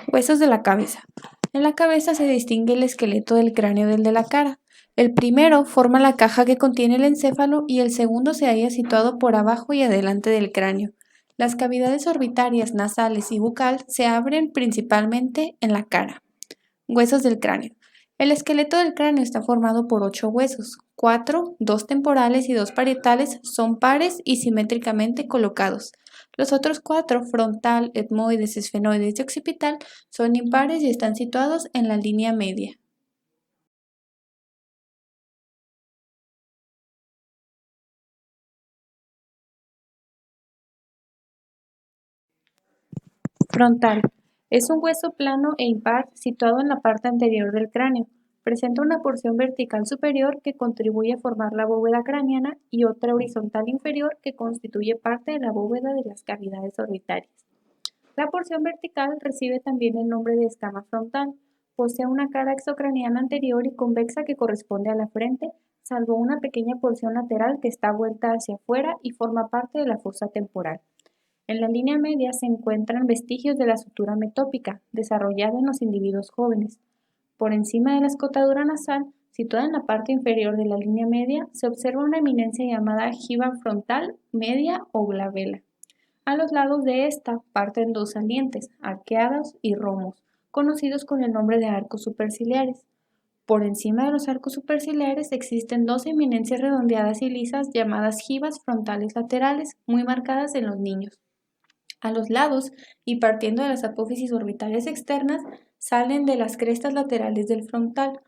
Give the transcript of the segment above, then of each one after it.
Huesos de la cabeza. En la cabeza se distingue el esqueleto del cráneo del de la cara. El primero forma la caja que contiene el encéfalo y el segundo se halla situado por abajo y adelante del cráneo. Las cavidades orbitarias, nasales y bucal se abren principalmente en la cara. Huesos del cráneo. El esqueleto del cráneo está formado por 8 huesos. 4, 2 temporales y 2 parietales, son pares y simétricamente colocados. Los otros 4, frontal, etmoides, esfenoides y occipital, son impares y están situados en la línea media. Frontal. Es un hueso plano e impar situado en la parte anterior del cráneo. Presenta una porción vertical superior que contribuye a formar la bóveda craneana y otra horizontal inferior que constituye parte de la bóveda de las cavidades orbitarias. La porción vertical recibe también el nombre de escama frontal. Posee una cara exocraniana anterior y convexa que corresponde a la frente, salvo una pequeña porción lateral que está vuelta hacia afuera y forma parte de la fosa temporal. En la línea media se encuentran vestigios de la sutura metópica, desarrollada en los individuos jóvenes. Por encima de la escotadura nasal, situada en la parte inferior de la línea media, se observa una eminencia llamada jiba frontal media o glabela. A los lados de esta parten dos salientes, arqueados y romos, conocidos con el nombre de arcos superciliares. Por encima de los arcos superciliares existen dos eminencias redondeadas y lisas llamadas jibas frontales laterales, muy marcadas en los niños. A los lados y partiendo de las apófisis orbitales externas salen de las crestas laterales del frontal.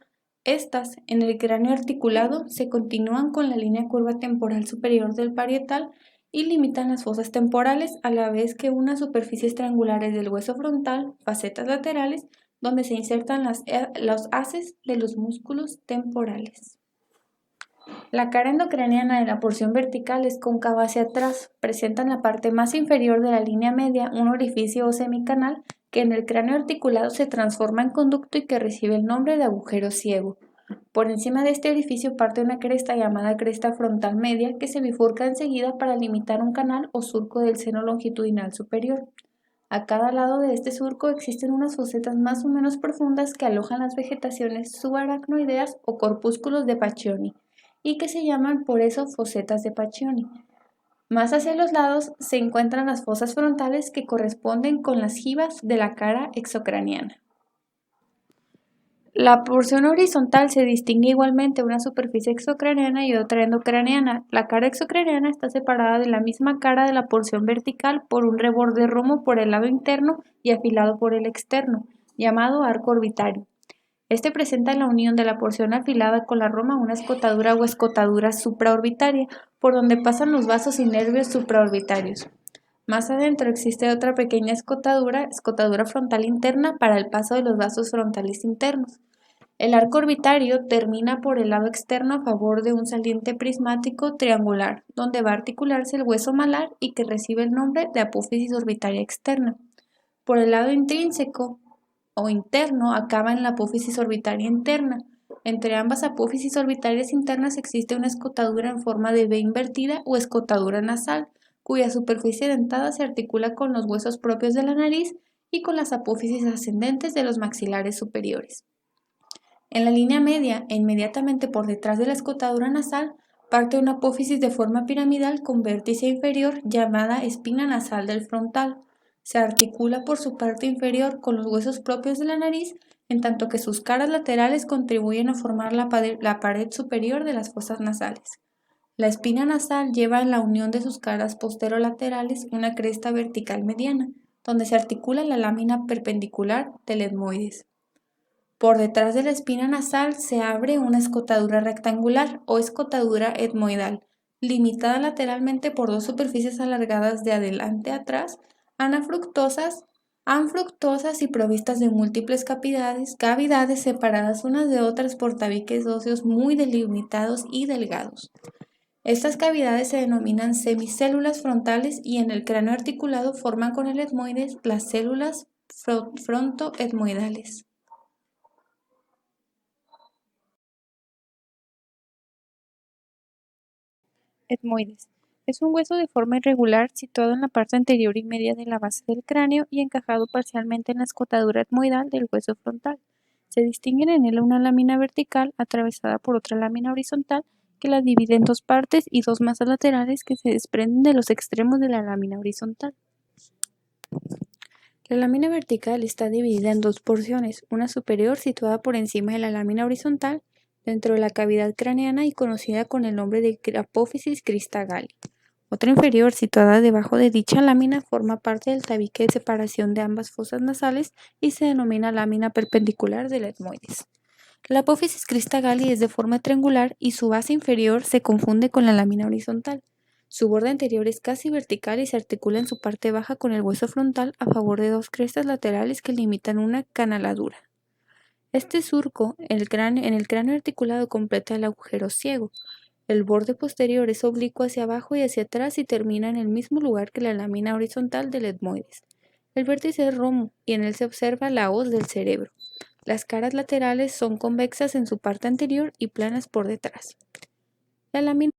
Estas, en el cráneo articulado, se continúan con la línea curva temporal superior del parietal y limitan las fosas temporales a la vez que unas superficies triangulares del hueso frontal, facetas laterales, donde se insertan los haces de los músculos temporales. La cara endocraniana de la porción vertical es cóncava hacia atrás. Presenta en la parte más inferior de la línea media un orificio o semicanal que en el cráneo articulado se transforma en conducto y que recibe el nombre de agujero ciego. Por encima de este orificio parte una cresta llamada cresta frontal media que se bifurca enseguida para limitar un canal o surco del seno longitudinal superior. A cada lado de este surco existen unas fosetas más o menos profundas que alojan las vegetaciones subaracnoideas o corpúsculos de Pacchioni y que se llaman por eso fosetas de Pacchioni. Más hacia los lados se encuentran las fosas frontales que corresponden con las jibas de la cara exocraniana. La porción horizontal se distingue igualmente una superficie exocraniana y otra endocraniana. La cara exocraniana está separada de la misma cara de la porción vertical por un reborde romo por el lado interno y afilado por el externo, llamado arco orbitario. Este presenta en la unión de la porción afilada con la roma una escotadura o escotadura supraorbitaria, por donde pasan los vasos y nervios supraorbitarios. Más adentro existe otra pequeña escotadura, escotadura frontal interna, para el paso de los vasos frontales internos. El arco orbitario termina por el lado externo a favor de un saliente prismático triangular, donde va a articularse el hueso malar y que recibe el nombre de apófisis orbitaria externa. Por el lado intrínseco o interno acaba en la apófisis orbitaria interna. Entre ambas apófisis orbitarias internas existe una escotadura en forma de V invertida o escotadura nasal, cuya superficie dentada se articula con los huesos propios de la nariz y con las apófisis ascendentes de los maxilares superiores. En la línea media e inmediatamente por detrás de la escotadura nasal parte una apófisis de forma piramidal con vértice inferior llamada espina nasal del frontal. Se articula por su parte inferior con los huesos propios de la nariz, en tanto que sus caras laterales contribuyen a formar la pared superior de las fosas nasales. La espina nasal lleva en la unión de sus caras posterolaterales una cresta vertical mediana, donde se articula la lámina perpendicular del etmoides. Por detrás de la espina nasal se abre una escotadura rectangular o escotadura etmoidal, limitada lateralmente por dos superficies alargadas de adelante a atrás, anfructuosas y provistas de múltiples cavidades separadas unas de otras por tabiques óseos muy delimitados y delgados. Estas cavidades se denominan semicélulas frontales y en el cráneo articulado forman con el etmoides las células frontoetmoidales. Etmoides. Es un hueso de forma irregular situado en la parte anterior y media de la base del cráneo y encajado parcialmente en la escotadura etmoidal del hueso frontal. Se distinguen en él una lámina vertical atravesada por otra lámina horizontal que la divide en dos partes y dos masas laterales que se desprenden de los extremos de la lámina horizontal. La lámina vertical está dividida en dos porciones, una superior situada por encima de la lámina horizontal dentro de la cavidad craneana y conocida con el nombre de apófisis crista galli. Otra inferior, situada debajo de dicha lámina, forma parte del tabique de separación de ambas fosas nasales y se denomina lámina perpendicular del etmoides. La apófisis crista galli es de forma triangular y su base inferior se confunde con la lámina horizontal. Su borde anterior es casi vertical y se articula en su parte baja con el hueso frontal a favor de dos crestas laterales que limitan una canaladura. Este surco en el cráneo articulado completa el agujero ciego. El borde posterior es oblicuo hacia abajo y hacia atrás y termina en el mismo lugar que la lámina horizontal del etmoides. El vértice es romo y en él se observa la hoz del cerebro. Las caras laterales son convexas en su parte anterior y planas por detrás. La lámina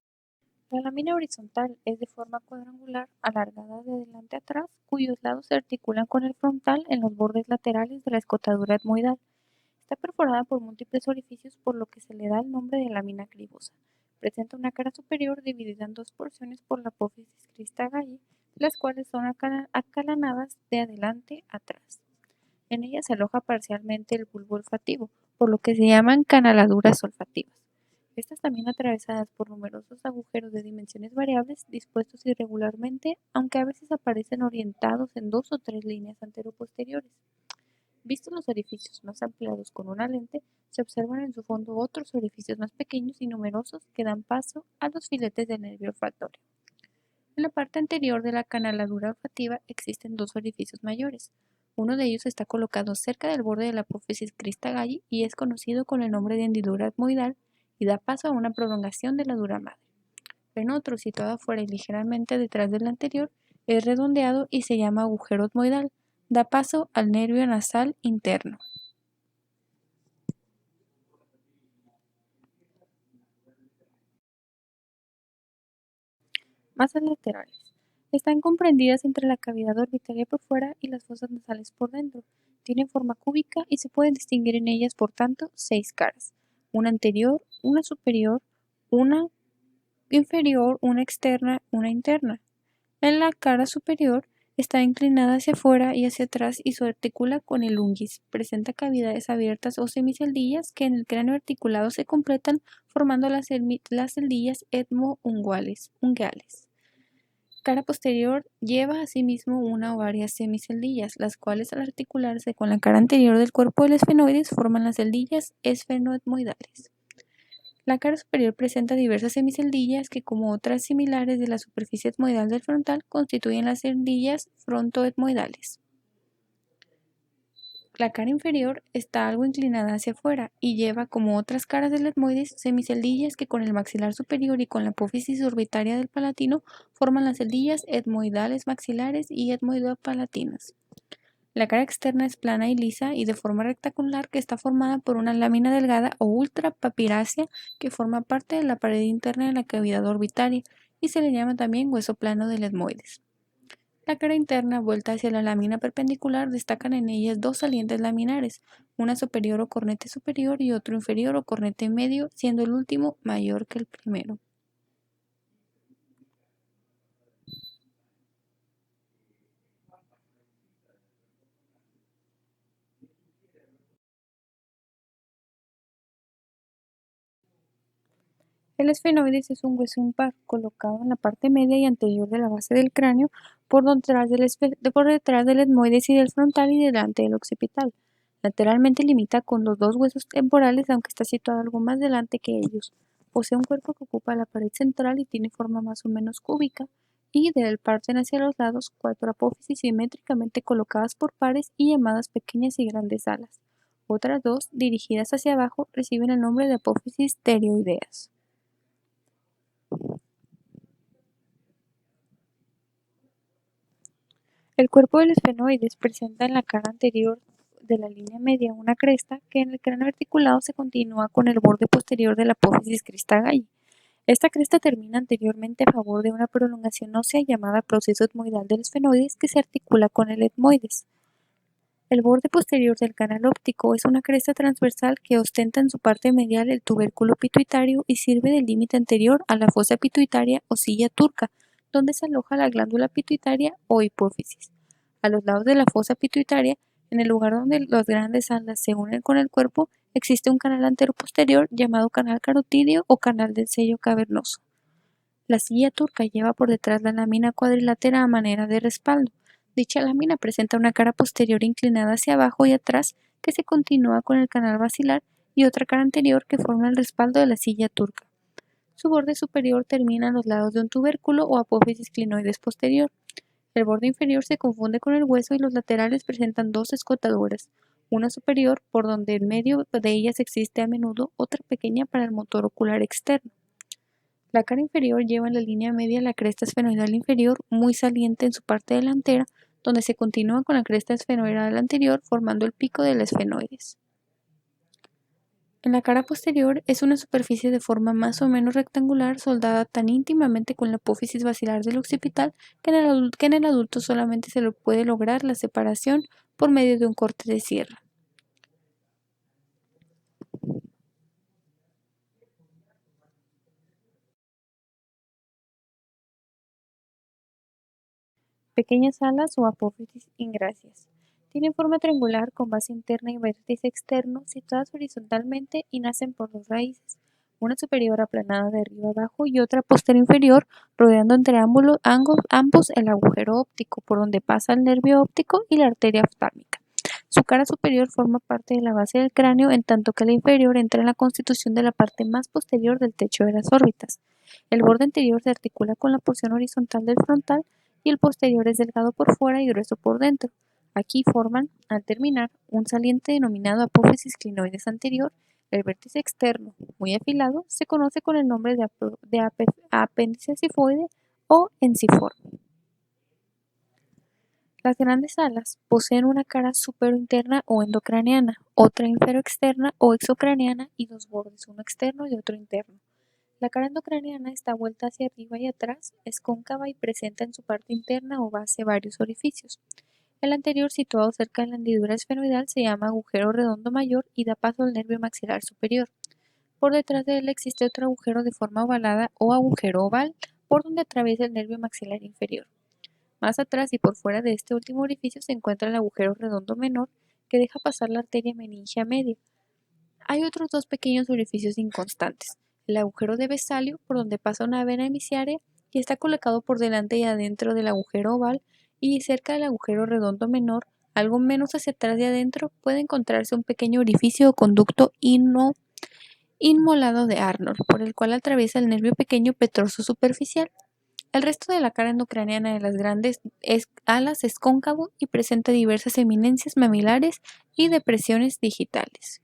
horizontal es de forma cuadrangular, alargada de delante a atrás, cuyos lados se articulan con el frontal en los bordes laterales de la escotadura etmoidal. Está perforada por múltiples orificios, por lo que se le da el nombre de lámina cribosa. Presenta una cara superior dividida en dos porciones por la apófisis crista galli, las cuales son acalanadas de adelante a atrás. En ella se aloja parcialmente el bulbo olfativo, por lo que se llaman canaladuras olfativas. Estas también atravesadas por numerosos agujeros de dimensiones variables dispuestos irregularmente, aunque a veces aparecen orientados en dos o tres líneas anteroposteriores. Vistos los orificios más ampliados con una lente, se observan en su fondo otros orificios más pequeños y numerosos que dan paso a los filetes del nervio olfatorio. En la parte anterior de la canaladura olfativa existen dos orificios mayores. Uno de ellos está colocado cerca del borde de la apófisis crista galli y es conocido con el nombre de hendidura etmoidal y da paso a una prolongación de la dura madre. En otro, situado afuera y ligeramente detrás del anterior, es redondeado y se llama agujero etmoidal. Da paso al nervio nasal interno. Masas laterales. Están comprendidas entre la cavidad orbitaria por fuera y las fosas nasales por dentro. Tienen forma cúbica y se pueden distinguir en ellas, por tanto, 6 caras: una anterior, una superior, una inferior, una externa, una interna. En la cara superior está inclinada hacia afuera y hacia atrás y se articula con el unguis. Presenta cavidades abiertas o semiceldillas que en el cráneo articulado se completan formando las celdillas etmo-unguales. Cara posterior lleva asimismo una o varias semiceldillas, las cuales al articularse con la cara anterior del cuerpo del esfenoides forman las celdillas esfenoetmoidales. La cara superior presenta diversas semiceldillas que, como otras similares de la superficie etmoidal del frontal, constituyen las celdillas frontoetmoidales. La cara inferior está algo inclinada hacia afuera y lleva, como otras caras del etmoides, semiceldillas que con el maxilar superior y con la apófisis orbitaria del palatino forman las celdillas etmoidales maxilares y etmoidopalatinas. La cara externa es plana y lisa y de forma rectangular que está formada por una lámina delgada o ultrapapirácea que forma parte de la pared interna de la cavidad orbitaria y se le llama también hueso plano del etmoides. La cara interna, vuelta hacia la lámina perpendicular, destacan en ellas dos salientes laminares, una superior o cornete superior y otro inferior o cornete medio, siendo el último mayor que el primero. El esfenoides es un hueso impar, colocado en la parte media y anterior de la base del cráneo, por detrás del etmoides y del frontal y delante del occipital. Lateralmente limita con los dos huesos temporales, aunque está situado algo más delante que ellos. Posee un cuerpo que ocupa la pared central y tiene forma más o menos cúbica, y de él parten hacia los lados 4 apófisis simétricamente colocadas por pares y llamadas pequeñas y grandes alas. Otras dos, dirigidas hacia abajo, reciben el nombre de apófisis pterioideas. El cuerpo del esfenoides presenta en la cara anterior de la línea media una cresta que en el cráneo articulado se continúa con el borde posterior de la apófisis crista galli. Esta cresta termina anteriormente a favor de una prolongación ósea llamada proceso etmoidal del esfenoides que se articula con el etmoides. El borde posterior del canal óptico es una cresta transversal que ostenta en su parte medial el tubérculo pituitario y sirve de límite anterior a la fosa pituitaria o silla turca, donde se aloja la glándula pituitaria o hipófisis. A los lados de la fosa pituitaria, en el lugar donde las grandes alas se unen con el cuerpo, existe un canal anteroposterior llamado canal carotídeo o canal del sello cavernoso. La silla turca lleva por detrás la lámina cuadrilátera a manera de respaldo. Dicha lámina presenta una cara posterior inclinada hacia abajo y atrás que se continúa con el canal basilar y otra cara anterior que forma el respaldo de la silla turca. Su borde superior termina a los lados de un tubérculo o apófisis clinoides posterior. El borde inferior se confunde con el hueso y los laterales presentan dos escotaduras, una superior por donde en medio de ellas existe a menudo otra pequeña para el motor ocular externo. La cara inferior lleva en la línea media la cresta esfenoidal inferior muy saliente en su parte delantera, donde se continúa con la cresta esfenoidal anterior formando el pico del esfenoides. En la cara posterior es una superficie de forma más o menos rectangular soldada tan íntimamente con la apófisis basilar del occipital que en el adulto solamente se lo puede lograr la separación por medio de un corte de sierra. Pequeñas alas o apófisis ingráceas. Tienen forma triangular con base interna y vértice externo situadas horizontalmente y nacen por dos raíces, una superior aplanada de arriba abajo y otra posterior inferior, rodeando entre ambos el agujero óptico por donde pasa el nervio óptico y la arteria oftálmica. Su cara superior forma parte de la base del cráneo, en tanto que la inferior entra en la constitución de la parte más posterior del techo de las órbitas. El borde anterior se articula con la porción horizontal del frontal y el posterior es delgado por fuera y grueso por dentro. Aquí forman, al terminar, un saliente denominado apófisis clinoides anterior. El vértice externo, muy afilado, se conoce con el nombre de apéndice sifoide o enciforme. Las grandes alas poseen una cara superointerna o endocraneana, otra inferoexterna o exocraneana y dos bordes, uno externo y otro interno. La cara endocraneana está vuelta hacia arriba y atrás, es cóncava y presenta en su parte interna o base varios orificios. El anterior, situado cerca de la hendidura esfenoidal, se llama agujero redondo mayor y da paso al nervio maxilar superior. Por detrás de él existe otro agujero de forma ovalada o agujero oval, por donde atraviesa el nervio maxilar inferior. Más atrás y por fuera de este último orificio se encuentra el agujero redondo menor, que deja pasar la arteria meningea media. Hay otros dos pequeños orificios inconstantes, el agujero de Vesalio, por donde pasa una vena emisiaria, y está colocado por delante y adentro del agujero oval, y cerca del agujero redondo menor, algo menos hacia atrás y adentro, puede encontrarse un pequeño orificio o conducto inmolado de Arnold, por el cual atraviesa el nervio pequeño petroso superficial. El resto de la cara endocraneana de las grandes alas es cóncavo y presenta diversas eminencias mamilares y depresiones digitales.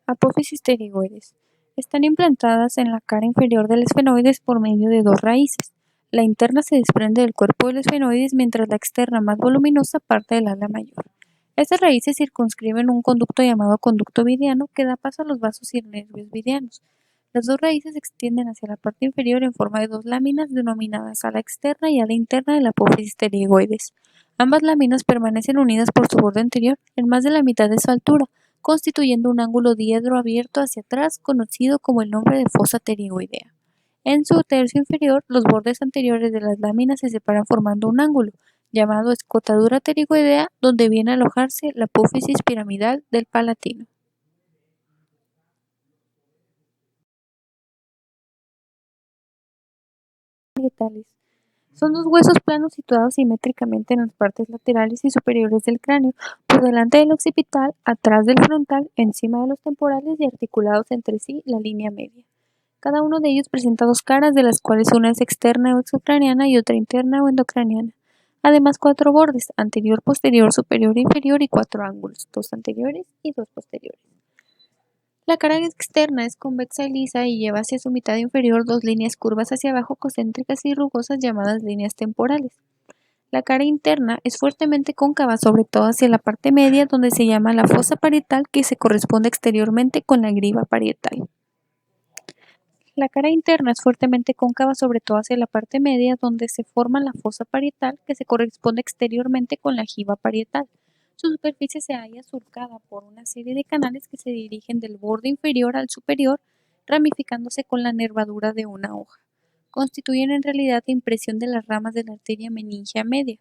Apófisis pterigoides. Están implantadas en la cara inferior del esfenoides por medio de dos raíces. La interna se desprende del cuerpo del esfenoides mientras la externa, más voluminosa, parte del ala mayor. Estas raíces circunscriben un conducto llamado conducto vidiano que da paso a los vasos y nervios vidianos. Las dos raíces se extienden hacia la parte inferior en forma de dos láminas denominadas ala externa y ala interna de la apófisis pterigoides. Ambas láminas permanecen unidas por su borde anterior en más de la mitad de su altura, constituyendo un ángulo diedro abierto hacia atrás conocido como el nombre de fosa pterigoidea. En su tercio inferior, los bordes anteriores de las láminas se separan formando un ángulo, llamado escotadura pterigoidea, donde viene a alojarse la apófisis piramidal del palatino. Son dos huesos planos situados simétricamente en las partes laterales y superiores del cráneo, por delante del occipital, atrás del frontal, encima de los temporales y articulados entre sí la línea media. Cada uno de ellos presenta dos caras, de las cuales una es externa o exocraneana y otra interna o endocraneana. Además, cuatro bordes, anterior, posterior, superior e inferior, y cuatro ángulos, dos anteriores y dos posteriores. La cara externa es convexa y lisa y lleva hacia su mitad inferior dos líneas curvas hacia abajo concéntricas y rugosas llamadas líneas temporales. La cara interna es fuertemente cóncava, sobre todo hacia la parte media, donde se llama la fosa parietal, que se corresponde exteriormente con la griva parietal. La cara interna es fuertemente cóncava, sobre todo hacia la parte media, donde se forma la fosa parietal, que se corresponde exteriormente con la giba parietal. Su superficie se halla surcada por una serie de canales que se dirigen del borde inferior al superior, ramificándose con la nervadura de una hoja. Constituyen en realidad la impresión de las ramas de la arteria meningea media.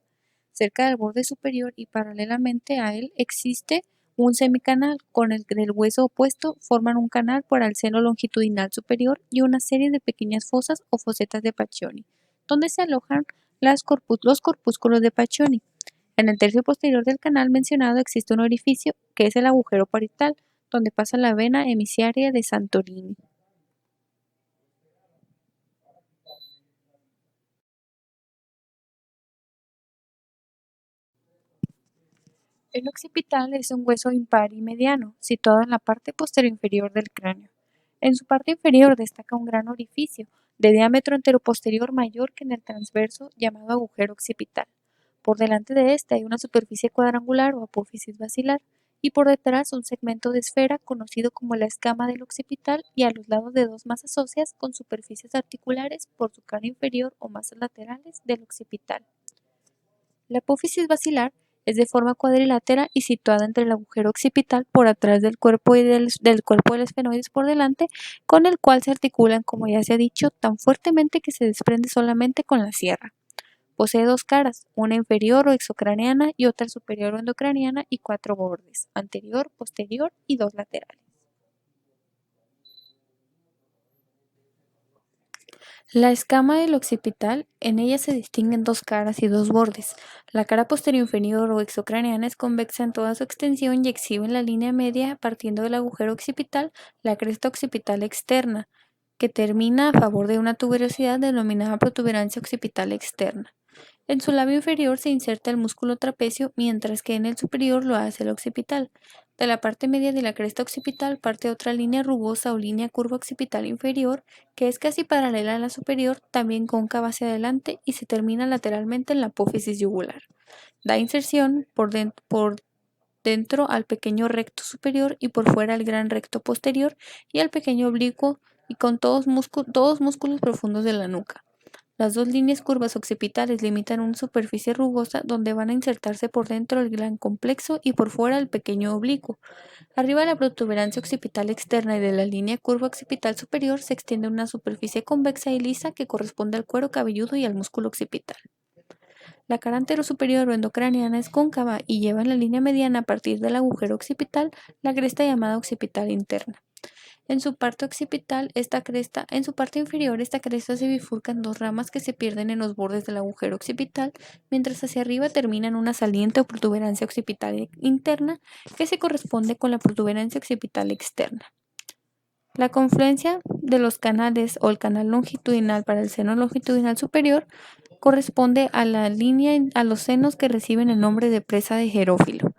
Cerca del borde superior y paralelamente a él existe un semicanal con el del hueso opuesto, forman un canal para el seno longitudinal superior y una serie de pequeñas fosas o fosetas de Paccioni, donde se alojan los corpúsculos de Paccioni. En el tercio posterior del canal mencionado existe un orificio, que es el agujero parietal, donde pasa la vena emisiaria de Santorini. El occipital es un hueso impar y mediano, situado en la parte posterior inferior del cráneo. En su parte inferior destaca un gran orificio, de diámetro enteroposterior mayor que en el transverso, llamado agujero occipital. Por delante de este hay una superficie cuadrangular o apófisis basilar, y por detrás un segmento de esfera conocido como la escama del occipital, y a los lados de dos masas óseas con superficies articulares por su cara inferior o masas laterales del occipital. La apófisis basilar es de forma cuadrilátera y situada entre el agujero occipital por atrás del cuerpo y del cuerpo del esfenoides por delante, con el cual se articulan, como ya se ha dicho, tan fuertemente que se desprende solamente con la sierra. Posee dos caras, una inferior o exocraneana y otra superior o endocraneana, y cuatro bordes, anterior, posterior y dos laterales. La escama del occipital, en ella se distinguen dos caras y dos bordes. La cara posterior inferior o exocraneana es convexa en toda su extensión y exhibe en la línea media, partiendo del agujero occipital, la cresta occipital externa, que termina a favor de una tuberosidad denominada protuberancia occipital externa. En su labio inferior se inserta el músculo trapecio, mientras que en el superior lo hace el occipital. De la parte media de la cresta occipital parte otra línea rugosa o línea curva occipital inferior, que es casi paralela a la superior, también cóncava hacia adelante, y se termina lateralmente en la apófisis yugular. Da inserción por dentro al pequeño recto superior y por fuera al gran recto posterior y al pequeño oblicuo, y con todos músculos profundos de la nuca. Las dos líneas curvas occipitales limitan una superficie rugosa donde van a insertarse por dentro el gran complexo y por fuera el pequeño oblicuo. Arriba de la protuberancia occipital externa y de la línea curva occipital superior se extiende una superficie convexa y lisa que corresponde al cuero cabelludo y al músculo occipital. La cara anterosuperior o endocraneana es cóncava y lleva en la línea mediana a partir del agujero occipital la cresta llamada occipital interna. En su parte inferior, esta cresta se bifurca en dos ramas que se pierden en los bordes del agujero occipital, mientras hacia arriba termina en una saliente o protuberancia occipital interna que se corresponde con la protuberancia occipital externa. La confluencia de los canales o el canal longitudinal para el seno longitudinal superior corresponde a los senos que reciben el nombre de presa de Gerófilo.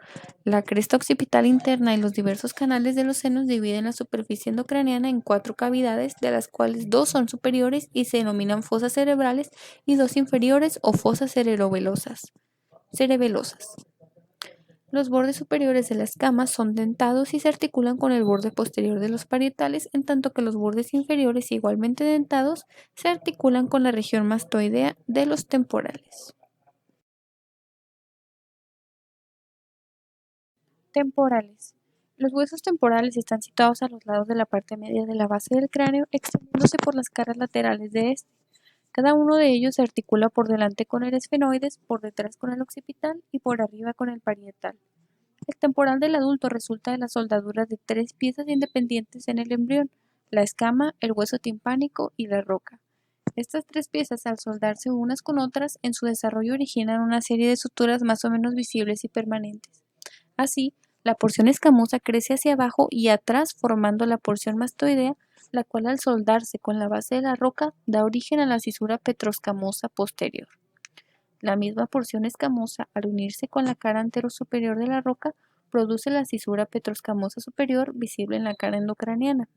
La cresta occipital interna y los diversos canales de los senos dividen la superficie endocraneana en cuatro cavidades, de las cuales dos son superiores y se denominan fosas cerebrales, y dos inferiores o fosas cerebelosas. Los bordes superiores de la escama son dentados y se articulan con el borde posterior de los parietales, en tanto que los bordes inferiores, igualmente dentados, se articulan con la región mastoidea de los temporales. Temporales. Los huesos temporales están situados a los lados de la parte media de la base del cráneo, extendiéndose por las caras laterales de este. Cada uno de ellos se articula por delante con el esfenoides, por detrás con el occipital y por arriba con el parietal. El temporal del adulto resulta de la soldadura de tres piezas independientes en el embrión: la escama, el hueso timpánico y la roca. Estas tres piezas, al soldarse unas con otras, en su desarrollo originan una serie de suturas más o menos visibles y permanentes. Así, la porción escamosa crece hacia abajo y atrás, formando la porción mastoidea, la cual, al soldarse con la base de la roca, da origen a la cisura petroscamosa posterior. La misma porción escamosa, al unirse con la cara anterosuperior de la roca, produce la cisura petroscamosa superior visible en la cara endocraneana.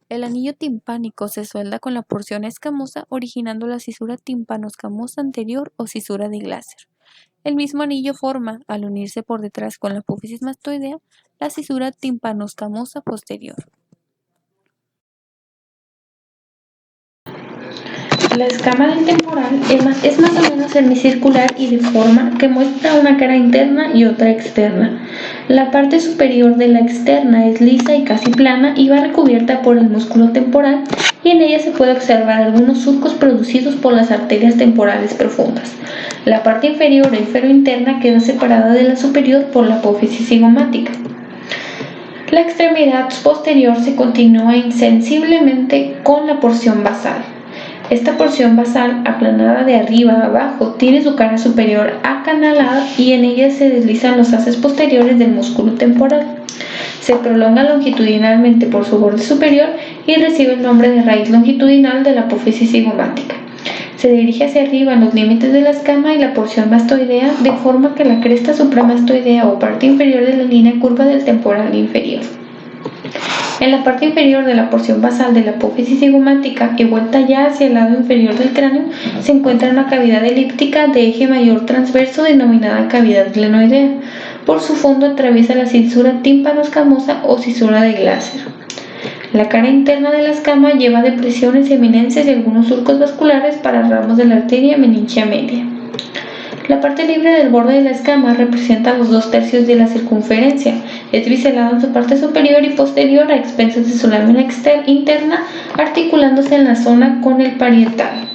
El anillo timpánico se suelda con la porción escamosa, originando la cisura timpano-escamosa anterior o cisura de Glaser. El mismo anillo forma, al unirse por detrás con la apófisis mastoidea, la cisura timpano-escamosa posterior. La escama del temporal es más o menos semicircular y de forma que muestra una cara interna y otra externa. La parte superior de la externa es lisa y casi plana y va recubierta por el músculo temporal, y en ella se puede observar algunos surcos producidos por las arterias temporales profundas. La parte inferior o inferointerna queda separada de la superior por la apófisis cigomática. La extremidad posterior se continúa insensiblemente con la porción basal. Esta porción basal, aplanada de arriba a abajo, tiene su cara superior acanalada y en ella se deslizan los haces posteriores del músculo temporal. Se prolonga longitudinalmente por su borde superior y recibe el nombre de raíz longitudinal de la apófisis cigomática. Se dirige hacia arriba en los límites de la escama y la porción mastoidea, de forma que la cresta supramastoidea o parte inferior de la línea curva del temporal inferior. En la parte inferior de la porción basal de la apófisis cigomática y vuelta ya hacia el lado inferior del cráneo, se encuentra una cavidad elíptica de eje mayor transverso denominada cavidad glenoidea. Por su fondo atraviesa la cisura tímpano-escamosa o cisura de Glaser. La cara interna de la escama lleva depresiones, eminencias y algunos surcos vasculares para ramos de la arteria meningia media. La parte libre del borde de la escama representa los 2/3 de la circunferencia. Es biselado en su parte superior y posterior a expensas de su lámina interna, articulándose en la zona con el parietal.